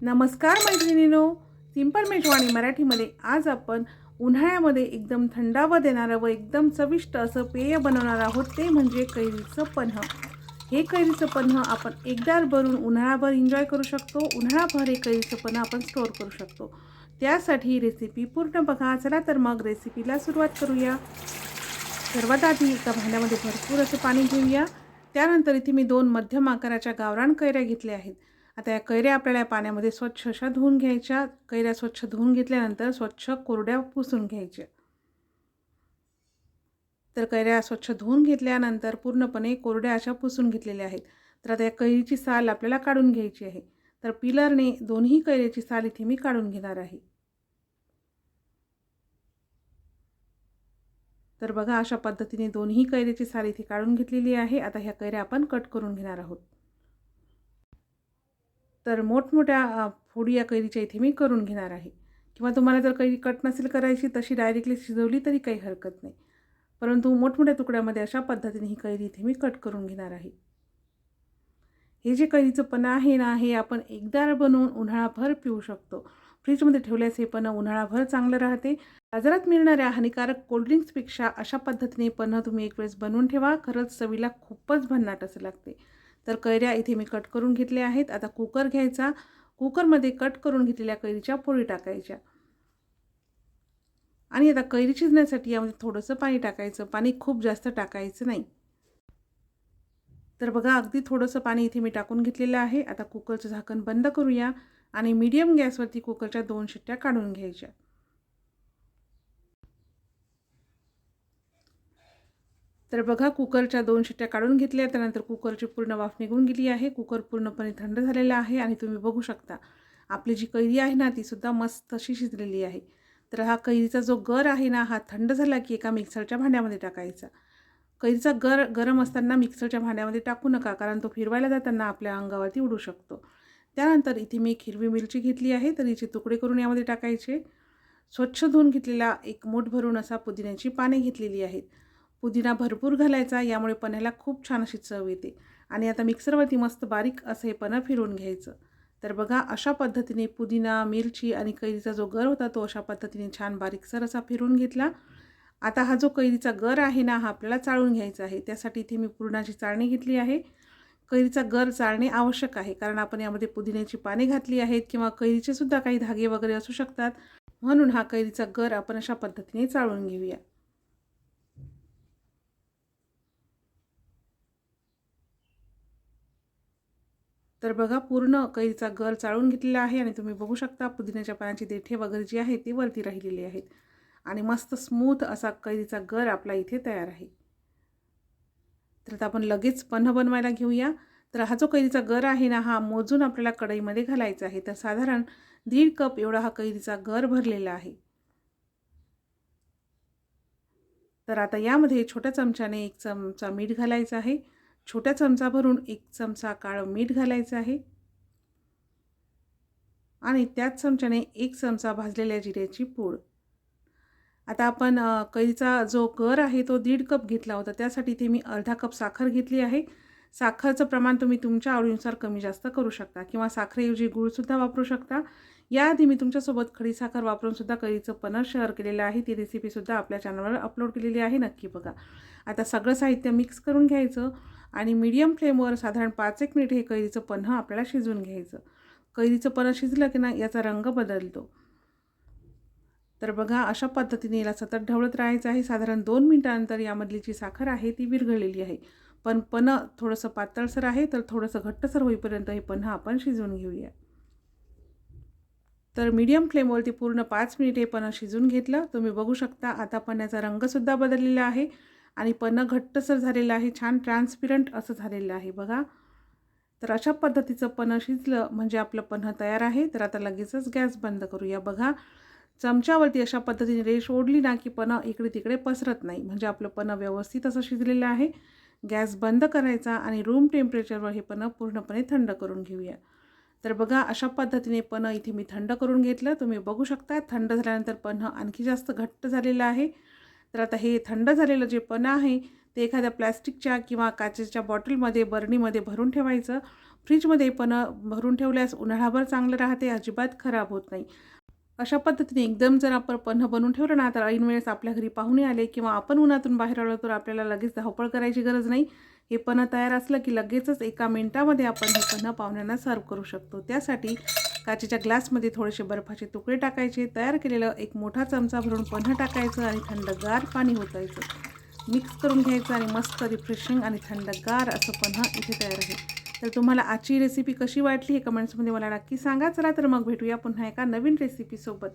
नमस्कार मैत्रिणींनो, सिंपल मेजवानी मराठीमध्ये आज आपण उन्हाळ्यामध्ये एकदम थंडावा देणारं व एकदम चविष्ट असं पेय बनवणार आहोत. ते म्हणजे कैरीचं पन्ह. हे कैरीचं पन्ह आपण एकदा भरून उन्हाळाभर एन्जॉय करू शकतो. उन्हाळाभर हे कैरीचं पन्ह आपण स्टोअर करू शकतो. त्यासाठी रेसिपी पूर्ण बघा. चला तर मग रेसिपीला सुरुवात करूया. सर्वात आधी एका भांड्यामध्ये भरपूर असं पाणी घेऊया. त्यानंतर इथे मी 2 मध्यम आकाराच्या गावरान कैऱ्या घेतल्या आहेत. आता या कैऱ्या आपल्याला या पाण्यामध्ये स्वच्छ अशा धुवून घ्यायच्या. कैऱ्या स्वच्छ धुवून घेतल्यानंतर स्वच्छ कोरड्या पुसून घ्यायच्या. तर कैऱ्या स्वच्छ धुवून घेतल्यानंतर पूर्णपणे कोरड्या अशा पुसून घेतलेल्या आहेत. तर आता या कैरीची साल आपल्याला काढून घ्यायची आहे. तर पिलरने दोन्ही कैऱ्याची साल इथे मी काढून घेणार आहे. तर बघा अशा पद्धतीने दोन्ही कैऱ्याची साल इथे काढून घेतलेली आहे. आता ह्या कैऱ्या आपण कट करून घेणार आहोत. तर मोठमोठ्या फोडी या कैरीच्या इथे मी करून घेणार आहे. किंवा तुम्हाला जर कैरी कट नसेल करायची तशी डायरेक्टली शिजवली तरी काही हरकत नाही. परंतु मोठमोठ्या तुकड्यामध्ये अशा पद्धतीने ही कैरी इथे मी कट करून घेणार आहे. हे जे कैरीचं पन्ह आहे ना, हे आपण एकदा बनवून उन्हाळाभर पिऊ शकतो. फ्रीजमध्ये ठेवल्यास हे पन्ह उन्हाळाभर चांगलं राहते. बाजारात मिळणाऱ्या हानिकारक कोल्ड्रिंक्सपेक्षा अशा पद्धतीने पन्ह तुम्ही एक वेळेस बनवून ठेवा. खरंच चवीला खूपच भन्नाट असं लागते. तर कैऱ्या इथे मी कट करून घेतल्या आहेत. आता कुकर घ्यायचा. कुकरमध्ये कट करून घेतलेल्या कैरीच्या फोडी टाकायच्या. आणि आता कैरी शिजण्यासाठी यामध्ये थोडंसं पाणी टाकायचं. पाणी खूप जास्त टाकायचं नाही. तर बघा अगदी थोडंसं पाणी इथे मी टाकून घेतलेलं आहे. आता कुकरचं झाकण बंद करूया आणि मीडियम गॅसवरती कुकरच्या 2 शिट्ट्या काढून घ्यायच्या. तर बघा कुकरच्या 2 शिट्ट्या काढून घेतल्या. त्यानंतर कुकरची पूर्ण वाफ निघून गेली आहे. कुकर पूर्णपणे थंड झालेला आहे आणि तुम्ही बघू शकता आपली जी कैरी आहे ना, ती सुद्धा मस्त अशी शिजलेली आहे. तर हा कैरीचा जो गर आहे ना, हा थंड झाला की एका मिक्सरच्या भांड्यामध्ये टाकायचा. कैरीचा गर गरम असताना मिक्सरच्या भांड्यामध्ये टाकू नका, कारण तो फिरवायला जाताना आपल्या अंगावरती उडू शकतो. त्यानंतर इथे मी एक हिरवी मिरची घेतली आहे, तर हिचे तुकडे करून यामध्ये टाकायचे. स्वच्छ धुवून घेतलेला एक मूठ भरून असा पुदिन्याची पाने घेतलेली आहेत. पुदिना भरपूर घालायचा, यामुळे पन्ह्याला खूप छान अशी चव येते. आणि आता मिक्सरवरती मस्त बारीक असं हे पन्ह फिरवून घ्यायचं. तर बघा अशा पद्धतीने पुदिना, मिरची आणि कैरीचा जो गर होता तो अशा पद्धतीने छान बारीकसर असा फिरवून घेतला. आता हा जो कैरीचा गर आहे ना, हा आपल्याला चाळून घ्यायचा आहे. त्यासाठी इथे मी पुरणाची चाळणी घेतली आहे. कैरीचा गर चाळणे आवश्यक आहे, कारण आपण यामध्ये पुदिन्याची पाने घातली आहेत किंवा कैरीचे सुद्धा काही धागे वगैरे असू शकतात. म्हणून हा कैरीचा गर आपण अशा पद्धतीने चाळून घेऊया. तर बघा पूर्ण कैरीचा गर चाळून घेतलेला आहे आणि तुम्ही बघू शकता पुदिन्याच्या पानाची देठे वगैरे जी आहेत ती वरती राहिलेली आहेत. आणि मस्त स्मूथ असा कैरीचा गर आपला इथे तयार आहे. तर आता आपण लगेच पन्ह बनवायला घेऊया. तर हा जो कैरीचा गर आहे ना, हा मोजून आपल्याला कढईमध्ये घालायचा आहे. तर साधारण 1.5 कप एवढा हा कैरीचा गर भरलेला आहे. तर आता यामध्ये छोट्या चमच्याने 1 चमचा मीठ घालायचं आहे. छोट्या चमचा भरून 1 चमचा काळं मीठ घालायचं आहे. आणि त्याच चमच्याने 1 चमचा भाजलेल्या जिऱ्याची पूड. आता आपण कैरीचा जो गर आहे तो 1.5 कप घेतला होता. त्यासाठी इथे मी अर्धा कप साखर घेतली आहे. साखरचं प्रमाण तुम्ही तुमच्या आवडीनुसार कमी जास्त करू शकता किंवा साखरेऐवजी गूळसुद्धा वापरू शकता. याआधी मी तुमच्यासोबत खडीसाखर वापरूनसुद्धा कैरीचं पन्ह शेअर केलेलं आहे. ती रेसिपीसुद्धा आपल्या चॅनलवर अपलोड केलेली आहे. नक्की बघा. आता सगळं साहित्य मिक्स करून घ्यायचं आणि मीडियम फ्लेमवर साधारण 5-1 मिनिट हे कैरीचं पन्ह आपल्याला शिजवून घ्यायचं. कैरीचं पन्ह शिजलं की ना याचा रंग बदलतो. तर बघा अशा पद्धतीने याला सतत ढवळत राहायचं आहे. साधारण 2 मिनिटानंतर यामधली जी साखर आहे ती विरघळलेली आहे. पण पन्ह थोडंसं पातळसर आहे, तर थोडंसं घट्टसर होईपर्यंत हे पन्ह आपण शिजवून घेऊया. तर मीडियम फ्लेमवरती पूर्ण 5 मिनिट हे पन्ह शिजवून घेतलं. तुम्ही बघू शकता आता पन्ह्याचा रंगसुद्धा बदललेला आहे आणि पन्ह घट्टसर झालेलं आहे. छान ट्रान्सपरंट असं झालेलं आहे बघा. तर अशा पद्धतीचं पन्ह शिजलं म्हणजे आपलं पन्ह तयार आहे. तर आता लगेचच गॅस बंद करूया. बघा चमच्यावरती अशा पद्धतीने रेष ओढली ना की पन्ह इकडे तिकडे पसरत नाही, म्हणजे आपलं पन्ह व्यवस्थित असं शिजलेलं आहे. गॅस बंद करायचा आणि रूम टेम्परेचरवर हे पन्ह पूर्णपणे थंड करून घेऊया. तर बघा अशा पद्धतीने पन्ह इथे मी थंड करून घेतलं. तुम्ही बघू शकता थंड झाल्यानंतर पन्ह आणखी जास्त घट्ट झालेलं आहे. तर आता हे थंड झालेलं जे पन्ह आहे ते एखाद्या प्लॅस्टिकच्या किंवा काचेच्या बॉटलमध्ये, बरणीमध्ये भरून ठेवायचं. फ्रीजमध्ये पण भरून ठेवल्यास उन्हाळाभर चांगलं राहते, अजिबात खराब होत नाही. अशा पद्धतीने एकदम जर आपण पन्हं बनवून ठेवलं ना, तर ऐन वेळेस आपल्या घरी पाहुणे आले किंवा आपण उन्हातून बाहेर आलो, तर आपल्याला लगेच धावपळ करायची गरज नाही. हे पन्हं तयार असलं की लगेचच 1 मिनिटामध्ये आपण हे पन्हं पाहुण्यांना सर्व्ह करू शकतो. त्यासाठी काचेच्या ग्लासमध्ये थोडेसे बर्फाचे तुकडे टाकायचे, तयार केलेलं एक मोठा चमचा भरून पन्हं टाकायचं आणि थंडगार पाणी ओतायचं. मिक्स करून घ्यायचं आणि मस्त रिफ्रेशिंग आणि थंडगार असं पन्हं इथे तयार आहे. तर तुम्हाला आजची रेसिपी कशी वाटली हे कमेंट्समध्ये मला नक्की सांगा. चला तर मग भेटूया पुन्हा एका नवीन रेसिपीसोबत.